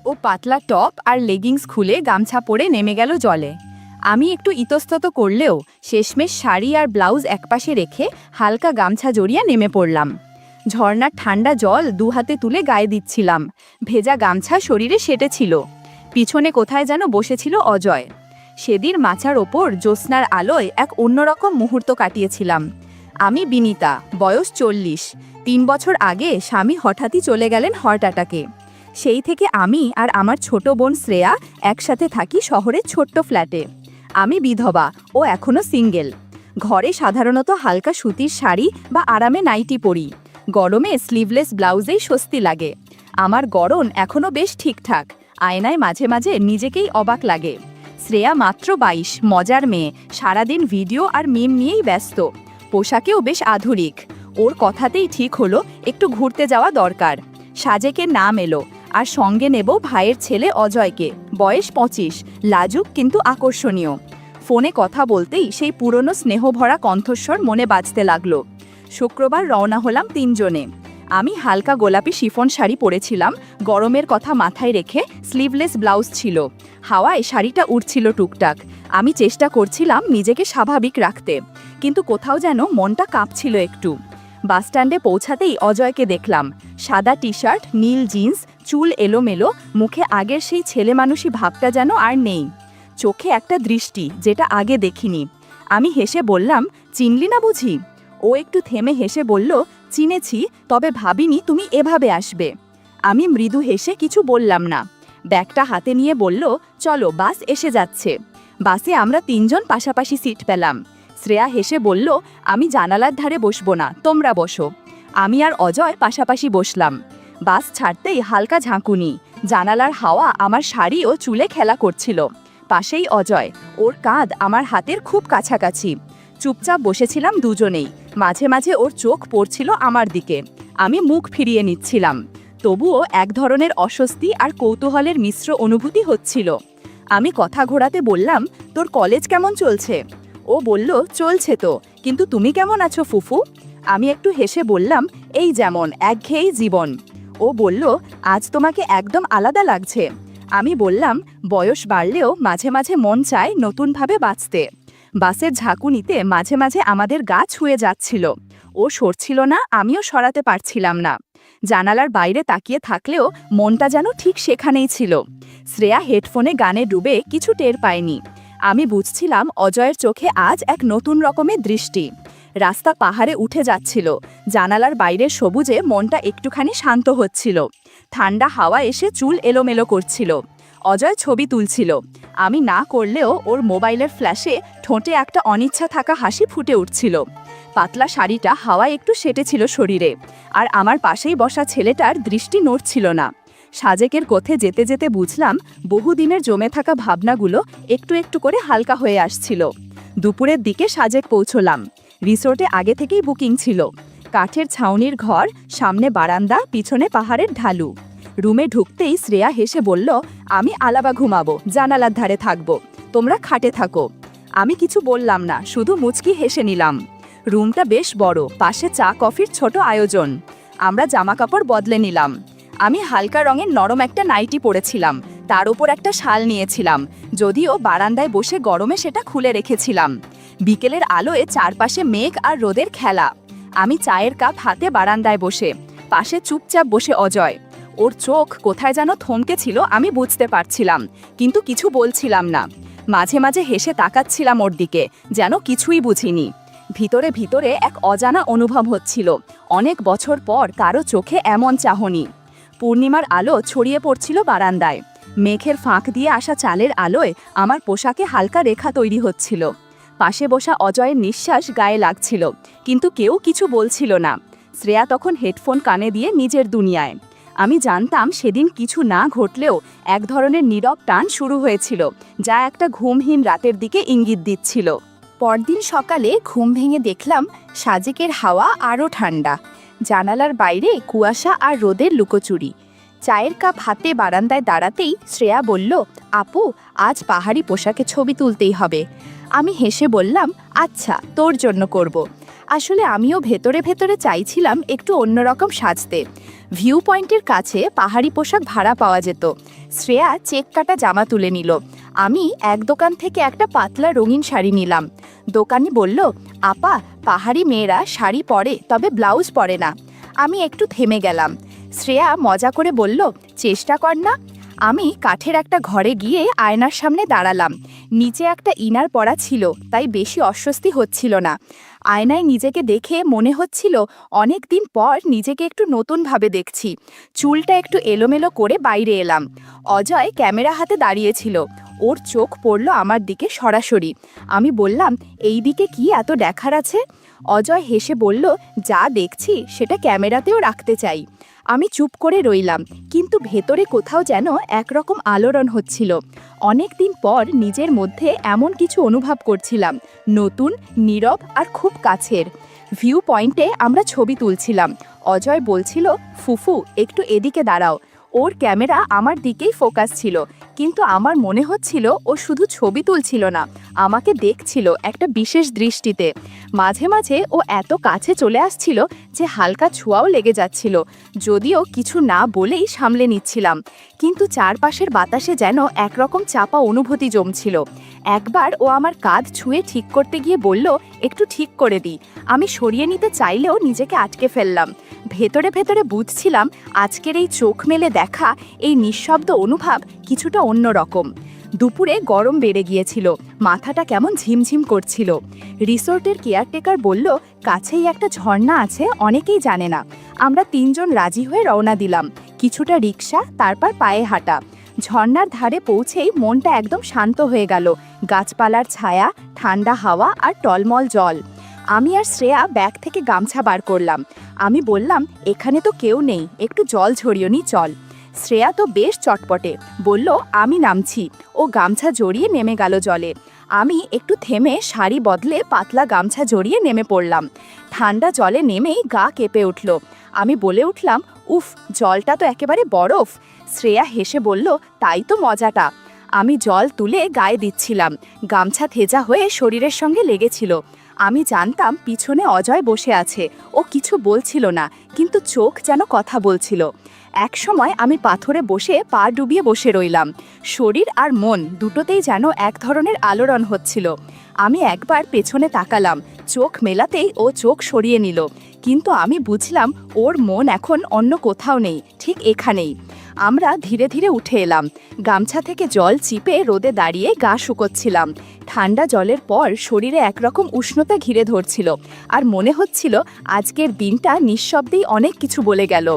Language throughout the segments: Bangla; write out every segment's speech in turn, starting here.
ও পাতলা টপ আর লেগিংস খুলে গামছা পরে নেমে গেল জলে। আমি একটু ইতস্তত করলেও শেষমেশ শাড়ি আর ব্লাউজ একপাশে রেখে হালকা গামছা জড়িয়ে নেমে পড়লাম। ঝর্ণার ঠান্ডা জল দু হাতে তুলে গায়ে দিচ্ছিলাম। ভেজা গামছা শরীরে সেটেছিল। পিছনে কোথায় যেন বসেছিল অজয়। সেদিন মাচার ওপর জ্যোৎস্নার আলোয় এক অন্যরকম মুহূর্ত কাটিয়েছিলাম। আমি বিনিতা, বয়স 40। 3 বছর আগে স্বামী হঠাৎই চলে গেলেন হার্ট অ্যাটাকে। সেই থেকে আমি আর আমার ছোট বোন শ্রেয়া একসাথে থাকি শহরের ছোট্ট ফ্ল্যাটে। আমি বিধবা, ও এখনও সিঙ্গেল। ঘরে সাধারণত হালকা সুতির শাড়ি বা আরামে নাইটি পরি। গরমে স্লিভলেস ব্লাউজেই স্বস্তি লাগে। আমার গড়ন এখনও বেশ ঠিকঠাক। আয়নায় মাঝে মাঝে নিজেকেই অবাক লাগে। শ্রেয়া মাত্র 22, মজার মেয়ে, সারাদিন ভিডিও আর মিম নিয়েই ব্যস্ত। পোশাকেও বেশ আধুনিক। ওর কথাতেই ঠিক হলো একটু ঘুরতে যাওয়া দরকার। সাজেকে নাম এলো, আর সঙ্গে নেব ভাইয়ের ছেলে অজয়কে, বয়স 25, লাজুক কিন্তু আকর্ষণীয়। ফোনে কথা বলতেই সেই পুরনো স্নেহভরা কণ্ঠস্বর মনে বাজতে লাগলো। শুক্রবার রওনা হলাম 3 জনে। আমি হালকা গোলাপি শিফন শাড়ি পরেছিলাম, গরমের কথা মাথায় রেখে স্লিভলেস ব্লাউজ ছিল। হাওয়ায় শাড়িটা উড়ছিল টুকটাক। আমি চেষ্টা করছিলাম নিজেকে স্বাভাবিক রাখতে, কিন্তু কোথাও যেন মনটা কাঁপছিল একটু। বাসস্ট্যান্ডে পৌঁছাতেই অজয়কে দেখলাম। সাদা টি শার্ট, নীল জিন্স, চুল এলোমেলো, মুখে আগের সেই ছেলেমানুষি ভাবটা যেন আর নেই। চোখে একটা দৃষ্টি যেটা আগে দেখিনি। আমি হেসে বললাম, চিনলি না বুঝি? ও একটু থেমে হেসে বলল, চিনেছি, তবে ভাবিনি তুমি এভাবে আসবে। আমি মৃদু হেসে কিছু বললাম না। ব্যাগটা হাতে নিয়ে বলল, চলো, বাস এসে যাচ্ছে। বাসে আমরা 3 জন পাশাপাশি সিট পেলাম। শ্রেয়া হেসে বলল, আমি জানালার ধারে বসবো না, তোমরা বসো। আমি আর অজয় পাশাপাশি বসলাম। বাস ছাড়তেই হালকা ঝাঁকুনি। জানালার হাওয়া আমার শাড়ি ও চুলে খেলা করছিল। পাশেই অজয়, ওর কাঁধ আমার হাতের খুব কাছাকাছি। চুপচাপ বসেছিলাম দুজনেই। মাঝে মাঝে ওর চোখ পড়ছিল আমার দিকে। আমি মুখ ফিরিয়ে নিচ্ছিলাম। তবুও এক ধরনের অস্বস্তি আর কৌতূহলের মিশ্র অনুভূতি হচ্ছিল। আমি কথা ঘোরাতে বললাম, তোর কলেজ কেমন চলছে? ও বলল, চলছে তো, কিন্তু তুমি কেমন আছো ফুফু? আমি একটু হেসে বললাম, এই যেমন একঘেয়েই জীবন। ও বলল, আজ তোমাকে একদম আলাদা লাগছে। আমি বললাম, বয়স বাড়লেও মাঝে মাঝে মন চায় নতুনভাবে বাঁচতে। বাসের ঝাঁকুনিতে মাঝে মাঝে আমাদের গা ছুঁয়ে যাচ্ছিল। ও সরছিল না, আমিও সরাতে পারছিলাম না। জানালার বাইরে তাকিয়ে থাকলেও মনটা যেন ঠিক সেখানেই ছিল। শ্রেয়া হেডফোনে গানে ডুবে কিছু টের পায়নি। আমি বুঝছিলাম অজয়ের চোখে আজ এক নতুন রকমের দৃষ্টি। রাস্তা পাহাড়ে উঠে যাচ্ছিল। জানালার বাইরের সবুজে মনটা একটুখানি শান্ত হচ্ছিল। ঠান্ডা হাওয়া এসে চুল এলোমেলো করছিল। অজয় ছবি তুলছিল। আমি না করলেও ওর মোবাইলের ফ্ল্যাশে ঠোঁটে একটা অনিচ্ছা থাকা হাসি ফুটে উঠছিল। পাতলা শাড়িটা হাওয়ায় একটু সেটেছিল শরীরে, আর আমার পাশেই বসা ছেলেটার দৃষ্টি নড়ছিল না। সাজেকের পথে যেতে যেতে বুঝলাম বহুদিনের জমে থাকা ভাবনাগুলো একটু একটু করে হালকা হয়ে আসছিল। দুপুরের দিকে সাজেক পৌঁছলাম। রিসোর্টে আগে থেকেই বুকিং ছিল। কাঠের ছাউনির ঘর, সামনে বারান্দা, পিছনে পাহাড়ের ঢালু। রুমে ঢুকতেই শ্রেয়া হেসে বলল, আমি আলাবা ঘুমাবো, জানালার ধারে থাকবো, তোমরা খাটে থাকো। আমি কিছু বললাম না, শুধু মুচকি হেসে নিলাম। রুমটা বেশ বড়, পাশে চা কফির ছোট আয়োজন। আমরা জামাকাপড় বদলে নিলাম। আমি হালকা রঙের নরম একটা নাইটি পরেছিলাম, তার উপর একটা শাল নিয়েছিলাম, যদিও বারান্দায় বসে গরমে সেটা খুলে রেখেছিলাম। বিকেলের আলোয় চারপাশে মেঘ আর রোদের খেলা। আমি চায়ের কাপ হাতে বারান্দায় বসে, পাশে চুপচাপ বসে অজয়। ওর চোখ কোথায় যেন থমকেছিল, আমি বুঝতে পারছিলাম, কিন্তু কিছু বলছিলাম না। মাঝে মাঝে হেসে তাকাচ্ছিলাম ওর দিকে, যেন কিছুই বুঝিনি। ভিতরে ভিতরে এক অজানা অনুভব হচ্ছিল, অনেক বছর পর কারো চোখে এমন চাহনি। পূর্ণিমার আলো ছড়িয়ে পড়ছিল বারান্দায়। মেঘের ফাঁক দিয়ে আসা চালের আলোয় আমার পোশাকে হালকা রেখা তৈরি হচ্ছিল। পাশে বসা অজয়ের নিঃশ্বাস গায়ে লাগছিল, কিন্তু কেউ কিছু বলছিল না। শ্রেয়া তখন হেডফোন কানে দিয়ে নিজের দুনিয়ায়। আমি জানতাম সেদিন কিছু না ঘটলেও এক ধরনের নীরব টান শুরু হয়েছিল, যা একটা ঘুমহীন রাতের দিকে ইঙ্গিত দিচ্ছিল। পরদিন সকালে ঘুম ভেঙে দেখলাম সাজেকের হাওয়া আরও ঠান্ডা। জানালার বাইরে কুয়াশা আর রোদের লুকোচুরি। চায়ের কাপ হাতে বারান্দায় দাঁড়াতেই শ্রেয়া বলল, আপু, আজ পাহাড়ি পোশাকে ছবি তুলতেই হবে। আমি হেসে বললাম, আচ্ছা, তোর জন্য করব। আসলে আমিও ভেতরে ভেতরে চাইছিলাম একটু অন্যরকম সাজতে। ভিউ পয়েন্টের কাছে পাহাড়ি পোশাক ভাড়া পাওয়া যেত। শ্রেয়া চেক কাটা জামা তুলে নিল। আমি এক দোকান থেকে একটা পাতলা রঙিন শাড়ি নিলাম। দোকানি বলল, আপা, পাহাড়ি মেয়েরা শাড়ি পরে, তবে ব্লাউজ পরে না। আমি একটু থেমে গেলাম। শ্রেয়া মজা করে বলল, চেষ্টা কর না। আমি কাঠের একটা ঘরে গিয়ে আয়নার সামনে দাঁড়ালাম। নিচে একটা ইনার পরা ছিল, তাই বেশি অস্বস্তি হচ্ছিল না। আয়নায় নিজেকে দেখে মনে হচ্ছিল অনেক দিন পর নিজেকে একটু নতুনভাবে দেখছি। চুলটা একটু এলোমেলো করে বাইরে এলাম। অজয় ক্যামেরা হাতে দাঁড়িয়েছিল। ওর চোখ পড়ল আমার দিকে সরাসরি। আমি বললাম, এই দিকে কি এত দেখার আছে? অজয় হেসে বলল, যা দেখছি সেটা ক্যামেরাতেও রাখতে চাই। আমি চুপ করে রইলাম, কিন্তু ভেতরে কোথাও যেন একরকম আলোড়ন হচ্ছিল। অনেক দিন পর নিজের মধ্যে এমন কিছু অনুভব করছিলাম, নতুন, নীরব আর খুব কাছের। ভিউ পয়েন্টে আমরা ছবি তুলছিলাম। অজয় বলছিল, ফুফু একটু এদিকে দাঁড়াও। ওর ক্যামেরা আমার দিকেই ফোকাস ছিল, কিন্তু আমার মনে হচ্ছিল ও শুধু ছবি তুলছিল না, আমাকে দেখছিল একটা বিশেষ দৃষ্টিতে। মাঝে মাঝে ও এত কাছে চলে আসছিল যে হালকা ছোঁয়াও লেগে যাচ্ছিল, যদিও কিছু না বলেই সামলে নিচ্ছিলাম। কিন্তু চারপাশের বাতাসে যেন একরকম চাপা অনুভূতি জমছিল। একবার ও আমার কাঁধ ছুঁয়ে ঠিক করতে গিয়ে বলল, একটু ঠিক করে দিই। আমি সরিয়ে নিতে চাইলেও নিজেকে আটকে ফেললাম। ভেতরে ভেতরে বুঝছিলাম আজকের এই চোখ মেলে দেখা, এই নিঃশব্দ অনুভব কিছুটা অন্যরকম। দুপুরে গরম বেড়ে গিয়েছিল, মাথাটা কেমন ঝিমঝিম করছিল। রিসোর্টের কেয়ারটেকার বলল, কাছেই একটা ঝর্ণা আছে, অনেকেই জানে না। আমরা তিনজন রাজি হয়ে রওনা দিলাম। কিছুটা রিক্সা, তারপর পায়ে হাঁটা। ঝর্ণার ধারে পৌঁছেই মনটা একদম শান্ত হয়ে গেল। গাছপালার ছায়া, ঠান্ডা হাওয়া আর টলমল জল। আমি আর শ্রেয়া ব্যাগ থেকে গামছা বার করলাম। আমি বললাম, এখানে তো কেউ নেই, একটু জল ঝরিয়ে নি চল। শ্রেয়া তো বেশ চটপটে, বলল, আমি নামছি। ও গামছা জড়িয়ে নেমে গেল জলে। আমি একটু থেমে শাড়ি বদলে পাতলা গামছা জড়িয়ে নেমে পড়লাম। ঠান্ডা জলে নেমেই গা কেঁপে উঠল। আমি বলে উঠলাম, উফ, জলটা তো একেবারে বরফ। শ্রেয়া হেসে বলল, তাই তো মজাটা। আমি জল তুলে গায়ে দিচ্ছিলাম। গামছা থেজা হয়ে শরীরের সঙ্গে লেগেছিল। আমি জানতাম পিছনে অজয় বসে আছে। ও কিছু বলছিল না, কিন্তু চোখ যেন কথা বলছিল। এক সময় আমি পাথরে বসে পা ডুবিয়ে বসে রইলাম। শরীর আর মন দুটোতেই যেন এক ধরনের আলোড়ন হচ্ছিল। আমি একবার পেছনে তাকালাম। চোখ মেলাতেই ও চোখ সরিয়ে নিল, কিন্তু আমি বুঝলাম ওর মন এখন অন্য কোথাও নেই, ঠিক এখানেই। আমরা ধীরে ধীরে উঠে এলাম। গামছা থেকে জল চিপে রোদে দাঁড়িয়ে গা শুকোচ্ছিলাম। ঠান্ডা জলের পর শরীরে একরকম উষ্ণতা ঘিরে ধরছিল, আর মনে হচ্ছিল আজকের দিনটা নিঃশব্দেই অনেক কিছু বলে গেল।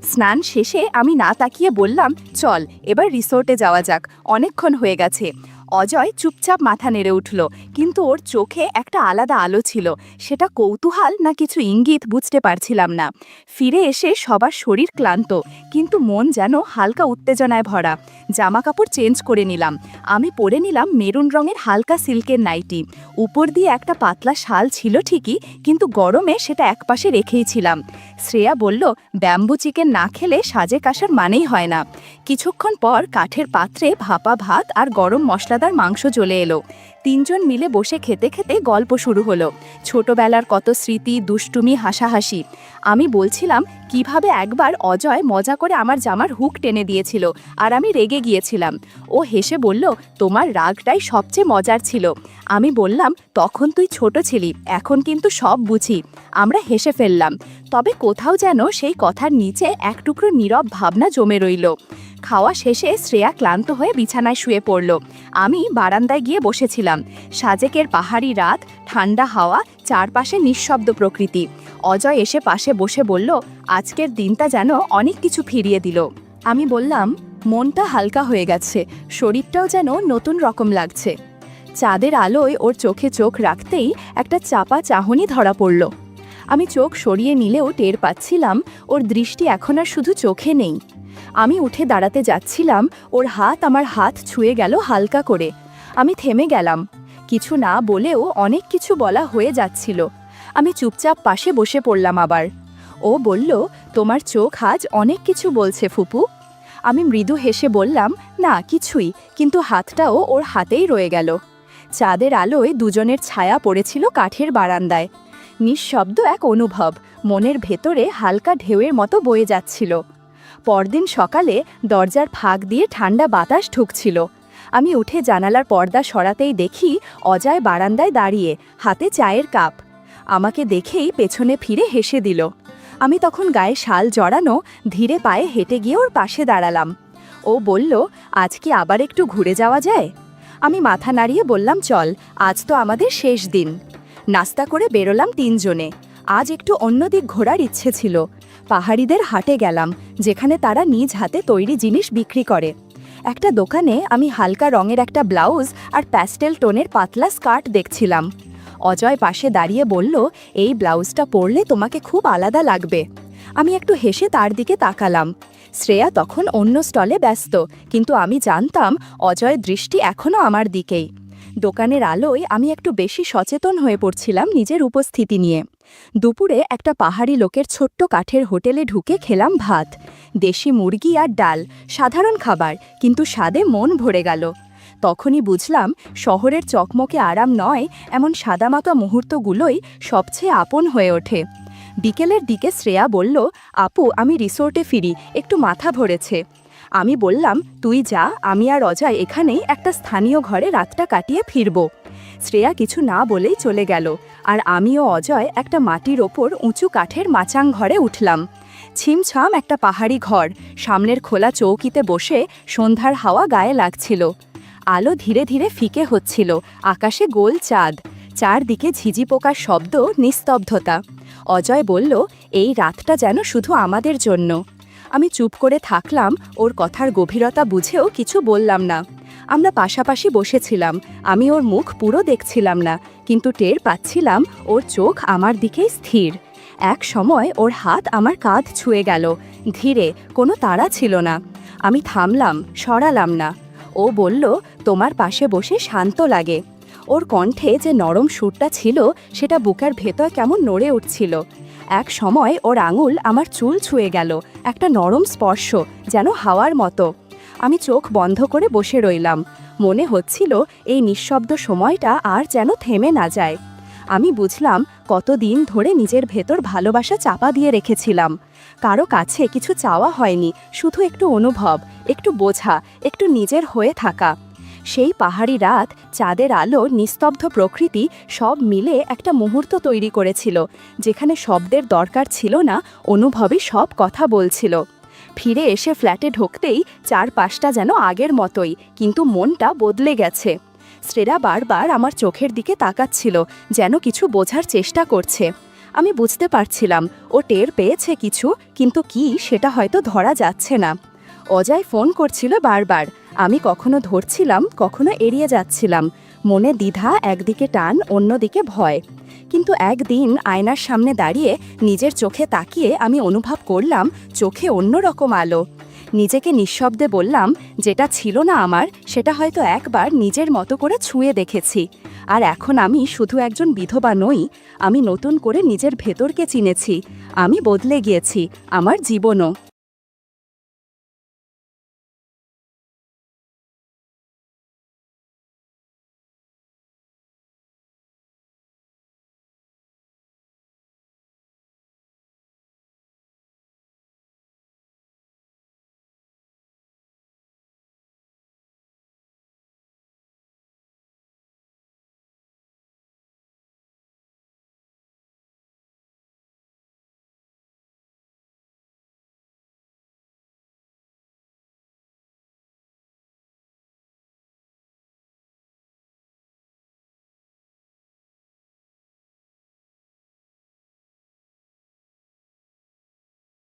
স্নান শেষে আমি না তাকিয়ে বললাম, চল এবার রিসোর্টে যাওয়া যাক, অনেকক্ষণ হয়ে গেছে। অজয় চুপচাপ মাথা নেড়ে উঠল, কিন্তু ওর চোখে একটা আলাদা আলো ছিল। সেটা কৌতূহল না কিছু ইঙ্গিত বুঝতে পারছিলাম না। ফিরে এসে সবার শরীর ক্লান্ত, কিন্তু মন যেন হালকা উত্তেজনায় ভরা। জামা কাপড় চেঞ্জ করে নিলাম। আমি পরে নিলাম মেরুন রঙের হালকা সিল্কের নাইটি। উপর দিয়ে একটা পাতলা শাল ছিল ঠিকই, কিন্তু গরমে সেটা একপাশে রেখেই ছিলাম। শ্রেয়া বলল, ব্যাম্বু চিকেন না খেলে সাজে কাসার মানেই হয় না। কিছুক্ষণ পর কাঠের পাত্রে ভাপা ভাত আর গরম মশলাদার মাংস চলে এলো। তিনজন মিলে বসে খেতে খেতে গল্প শুরু হলো। ছোটবেলার কত স্মৃতি, দুষ্টুমি, হাসাহাসি। আমি বলছিলাম কিভাবে একবার অজয় মজা করে আমার জামার হুক টেনে দিয়েছিল, আর আমি রেগে গিয়েছিলাম। ও হেসে বলল, তোমার রাগটাই সবচেয়ে মজার ছিল। আমি বললাম, তখন তুই ছোট ছিলি, এখন কিন্তু সব বুঝি। আমরা হেসে ফেললাম, তবে কোথাও যেন সেই কথার নিচে এক টুকরো নীরব ভাবনা জমে রইল। খাওয়া শেষে শ্রেয়া ক্লান্ত হয়ে বিছানায় শুয়ে পড়ল। আমি বারান্দায় গিয়ে বসেছিলাম। সাজেকের পাহাড়ি রাত, ঠান্ডা হাওয়া, চারপাশে নিঃশব্দ প্রকৃতি। অজয় এসে পাশে বসে বলল, আজকের দিনটা যেন অনেক কিছু ফিরিয়ে দিল। আমি বললাম, মনটা হালকা হয়ে গেছে, শরীরটাও যেন নতুন রকম লাগছে। চাঁদের আলোয় ওর চোখে চোখ রাখতেই একটা চাপা চাহনি ধরা পড়ল। আমি চোখ সরিয়ে নিলেও টের পাচ্ছিলাম ওর দৃষ্টি এখন আর শুধু চোখে নেই। আমি উঠে দাঁড়াতে যাচ্ছিলাম, ওর হাত আমার হাত ছুঁয়ে গেল হালকা করে। আমি থেমে গেলাম। কিছু না বলেও অনেক কিছু বলা হয়ে যাচ্ছিল। আমি চুপচাপ পাশে বসে পড়লাম আবার। ও বলল, তোমার চোখ আজ অনেক কিছু বলছে ফুপু। আমি মৃদু হেসে বললাম, না কিছুই, কিন্তু হাতটাও ওর হাতেই রয়ে গেল। চাঁদের আলোয় দুজনের ছায়া পড়েছিল কাঠের বারান্দায়। নিঃশব্দ এক অনুভব, মনের ভেতরে হালকা ঢেউয়ের মতো বয়ে যাচ্ছিল। পরদিন সকালে দরজার ফাঁক দিয়ে ঠান্ডা বাতাস ঢুকছিল। আমি উঠে জানালার পর্দা সরাতেই দেখি অজয় বারান্দায় দাঁড়িয়ে, হাতে চায়ের কাপ। আমাকে দেখেই পেছনে ফিরে হেসে দিল। আমি তখন গায়ে শাল জড়ানো ধীরে পায়ে হেঁটে গিয়ে ওর পাশে দাঁড়ালাম। ও বলল, আজ কি আবার একটু ঘুরে যাওয়া যায়? আমি মাথা নাড়িয়ে বললাম, চল, আজ তো আমাদের শেষ দিন। নাস্তা করে বেরোলাম তিনজনে। আজ একটু অন্য দিক ঘোরার ইচ্ছে ছিল। পাহাড়িদের হাটে গেলাম, যেখানে তারা নিজ হাতে তৈরি জিনিস বিক্রি করে। একটা দোকানে আমি হালকা রঙের একটা ব্লাউজ আর প্যাস্টেল টোনের পাতলা স্কার্ট দেখছিলাম। অজয় পাশে দাঁড়িয়ে বলল, এই ব্লাউজটা পরলে তোমাকে খুব আলাদা লাগবে। আমি একটু হেসে তার দিকে তাকালাম। শ্রেয়া তখন অন্য স্টলে ব্যস্ত, কিন্তু আমি জানতাম অজয়ের দৃষ্টি এখনও আমার দিকেই। দোকানের আলোয় আমি একটু বেশি সচেতন হয়ে পড়ছিলাম নিজের উপস্থিতি নিয়ে। দুপুরে একটা পাহাড়ি লোকের ছোট্ট কাঠের হোটেলে ঢুকে খেলাম ভাত, দেশি মুরগি আর ডাল। সাধারণ খাবার, কিন্তু স্বাদে মন ভরে গেল। তখনই বুঝলাম, শহরের চকমকে আরাম নয়, এমন সাদামাটা মুহূর্তগুলোই সবচেয়ে আপন হয়ে ওঠে। বিকেলের দিকে শ্রেয়া বলল, আপু, আমি রিসোর্টে ফিরি, একটু মাথা ভরেছে। আমি বললাম, তুই যা, আমি আর অজয় এখানেই একটা স্থানীয় ঘরে রাতটা কাটিয়ে ফিরব। শ্রেয়া কিছু না বলেই চলে গেল, আর আমি ও অজয় একটা মাটির ওপর উঁচু কাঠের মাচাং ঘরে উঠলাম। ছিমছাম একটা পাহাড়ি ঘর, সামনের খোলা চৌকিতে বসে সন্ধ্যার হাওয়া গায়ে লাগছিল। আলো ধীরে ধীরে ফিকে হচ্ছিল, আকাশে গোল চাঁদ, চারদিকে ঝিঝি পোকার শব্দ, নিস্তব্ধতা। অজয় বলল, এই রাতটা যেন শুধু আমাদের জন্য। আমি চুপ করে থাকলাম, ওর কথার গভীরতা বুঝেও কিছু বললাম না। আমরা পাশাপাশি বসেছিলাম, আমি ওর মুখ পুরো দেখছিলাম না, কিন্তু টের পাচ্ছিলাম ওর চোখ আমার দিকেই স্থির। এক সময় ওর হাত আমার কাঁধ ছুঁয়ে গেল, ধীরে, কোনো তাড়া ছিল না। আমি থামলাম, সরালাম না। ও বলল, তোমার পাশে বসে শান্ত লাগে। ওর কণ্ঠে যে নরম সুরটা ছিল, সেটা বুকের ভেতর কেমন নড়ে উঠছিল। এক সময় ওর আঙুল আমার চুল ছুঁয়ে গেল, একটা নরম স্পর্শ, যেন হাওয়ার মতো। আমি চোখ বন্ধ করে বসে রইলাম। মনে হচ্ছিল এই নিঃশব্দ সময়টা আর যেন থেমে না যায়। আমি বুঝলাম কতদিন ধরে নিজের ভেতর ভালোবাসা চাপা দিয়ে রেখেছিলাম। কারো কাছে কিছু চাওয়া হয়নি, শুধু একটু অনুভব, একটু বোঝা, একটু নিজের হয়ে থাকা। সেই পাহাড়ি রাত, চাঁদের আলো, নিস্তব্ধ প্রকৃতি সব মিলে একটা মুহূর্ত তৈরি করেছিল, যেখানে শব্দের দরকার ছিল না, অনুভবই সব কথা বলছিল। ফিরে এসে ফ্ল্যাটে ঢুকতেই চারপাশটা যেন আগের মতোই, কিন্তু মনটা বদলে গেছে। শ্রেয়া বারবার আমার চোখের দিকে তাকাচ্ছিল, যেন কিছু বোঝার চেষ্টা করছে। আমি বুঝতে পারছিলাম ও টের পেয়েছে কিছু, কিন্তু কি সেটা হয়তো ধরা যাচ্ছে না। অজয় ফোন করছিল বারবার, আমি কখনো ধরছিলাম, কখনো এড়িয়ে যাচ্ছিলাম। মনে দ্বিধা, একদিকে টান, অন্যদিকে ভয়। কিন্তু একদিন আয়নার সামনে দাঁড়িয়ে নিজের চোখে তাকিয়ে আমি অনুভব করলাম চোখে অন্যরকম আলো। নিজেকে নিঃশব্দে বললাম, যেটা ছিল না আমার, সেটা হয়তো একবার নিজের মতো করে ছুঁয়ে দেখেছি। আর এখন আমি শুধু একজন বিধবা নই, আমি নতুন করে নিজের ভেতরকে চিনেছি। আমি বদলে গিয়েছি, আমার জীবনও।